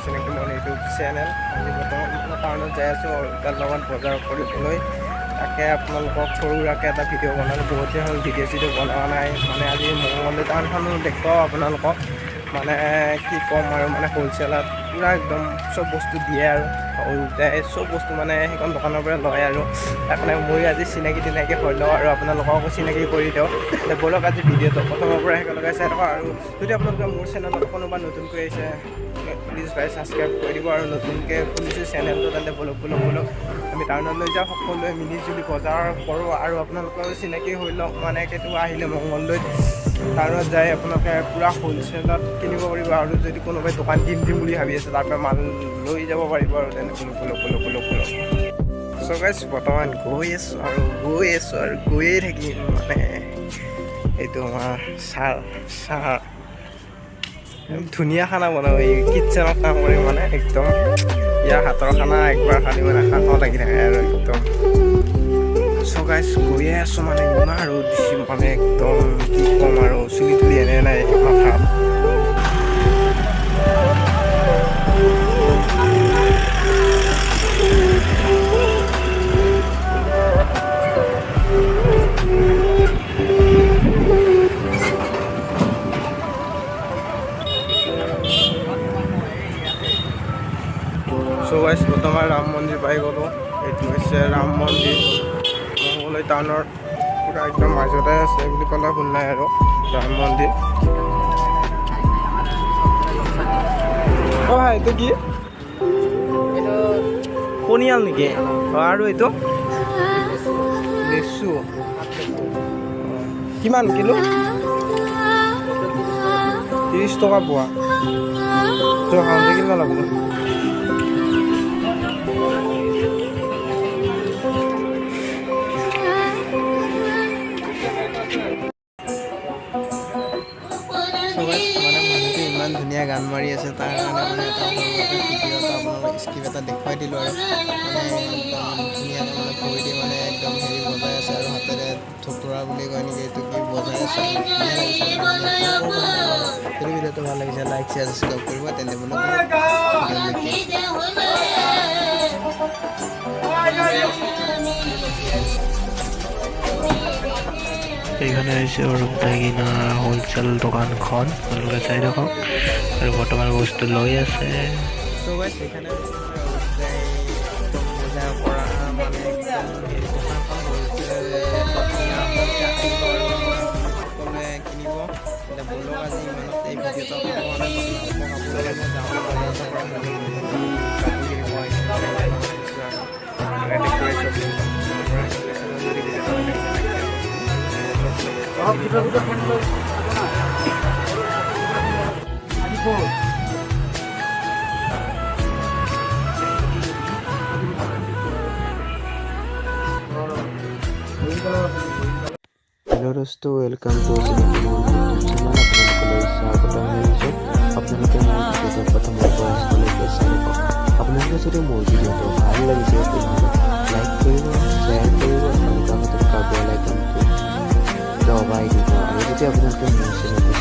অচিনাকি মোৰ YouTube channel. আজি বৰ্তমান টাউনত যাই আছোঁ অৰুণিতাৰ লগত বজাৰ কৰিবলৈ। তাকে আপোনালোকক সৰু সুৰাকৈ এটা ভিডিঅ' বনালোঁ। বহুত দিন হ'ল ভিডিঅ' চিডিঅ' বনোৱা নাই। মানে আজি মংগলদৈ টাউনখনো দেখুৱাওঁ আপোনালোকক। মানে কি ক'ম আৰু মানে হ'লচেলত পূৰা একদম চব বস্তু দিয়ে আৰু অৰুণিতাই চব বস্তু মানে সেইখন দোকানৰ পৰা লয় আৰু সেইকাৰণে মই আজি চিনাকি হৈ লওঁ আৰু আপোনালোককো চিনাকি কৰি দিওঁ। ব'লক আজি ভিডিঅ'টো প্ৰথমৰ পৰা একেলগে চাই থাকক। আৰু যদি আপোনালোকে মোৰ চেনেলত কোনোবা নতুনকৈ আহিছে প্লিজ ভাই ছাবস্ক্ৰাইব কৰি দিব। আৰু নতুনকৈ খুলিছোঁ চেনেলটো, তেন্তে ব'লক আমি টাউনত লৈ যাওঁ, সকলোৱে মিলি জুলি বজাৰ কৰোঁ আৰু আপোনালোকেও চিনাকি হৈ লওক। মানে কেতিয়াবা আহিলে মংগলদৈত টাউনত যায় আপোনালোকে পূৰা হ'লচেলত কিনিব পাৰিব। আৰু যদি কোনোবাই দোকান দিম বুলি ভাবি আছে তাৰ পৰা মাল লৈ যাব পাৰিব আৰু তেন্তে ব'লক। চ' গাইছ বৰ্তমান গৈ আছোঁ আৰু গৈয়ে থাকিম। মানে এইটো আমাৰ চাহ ধুনীয়া খানা বনাব, এই কিটচেনত কাম কৰি মানে একদম ইয়াৰ হাতৰ খানা একবাৰ খালি মানে খাওঁ লাগি থাকে আৰু একদম। চ' গাইছ গৈয়ে আছোঁ, মানে ইমান ৰ'দ দিছোঁ মানে একদম কি ক'ম আৰু চুলি তুলি এনে নাই মাথাত। চ' গাইছ বৰ্তমান ৰাম মন্দিৰ পাই গ'লোঁ। এইটো হৈছে ৰাম মন্দিৰ, মংগলদৈ টাউনৰ পূৰা একদম মাজতে আছে বুলি ক'লে ভুল নাই আৰু ৰাম মন্দিৰ। অঁ ভাই এইটো কি পনিয়াল নেকি? অঁ আৰু এইটো লেচু কিমান কিলো? 30 টকা পোৱা। তো খাওঁতে কিমান লাগিব? মানে মানুহটো ইমান ধুনীয়া গান মাৰি আছে, তাৰ কাৰণে মানে এটা সৰুকৈ ভিডিঅ' এটা আপোনালোকক স্ক্ৰিপ্ট এটা দেখুৱাই দিলোঁ আৰু মানে একদম ধুনীয়াকৈ মানে ভৰি দি মানে একদম হেৰি বজাই আছে আৰু হাতেৰে ধতুৰা বুলি কয় নেকি এইটো কি বজাই আছে আৰু ধুনীয়া লাগিছে। যদি ভিডিঅ'টো ভাল লাগিছে লাইক শ্বেয়াৰ ছাবস্ক্ৰাইব কৰিব। তেন্তে বোলো এইখানে হৈছে অৰুণিতাই কিনা হ'লচেল দোকানখন, আপোনালোকে চাই থাকক আৰু বৰ্তমান বস্তু লৈ আছে। চ' গাইছ সেইখানে হৈছে মানে অৰুণিতাই একদম বজাৰ কৰা মানে একদম হেৰি দোকানখন আহিব আৰু সকলোৱে কিনিব। এতিয়া ব'লক আজি ইমানত এই ভিডিঅ'টো মানে আপোনালোকক মই যাওঁ বজাৰৰ পৰা কাপোৰ কিনিব हेलो दोस्तों, वेलकम टू অচিনাকি মোৰ ইউটিউব চেনেল। আপোনালোকলৈ স্বাগতম জনাইছোঁ। আপোনালোকে মোৰ ভিডিঅ'টো প্ৰথমৰ পৰা শেষলৈকে চাই থাকক। আপোনালোকে যদি মোৰ ভিডিঅ'টো ভাল লাগিছে তেনেহ'লে লাইক কৰিব, শ্বেয়াৰ কৰিব আৰু কাষতে থকা বেল আইকনটো দবাই দিব। আৰু যদি আপোনালোকে মোৰ চেনেলটো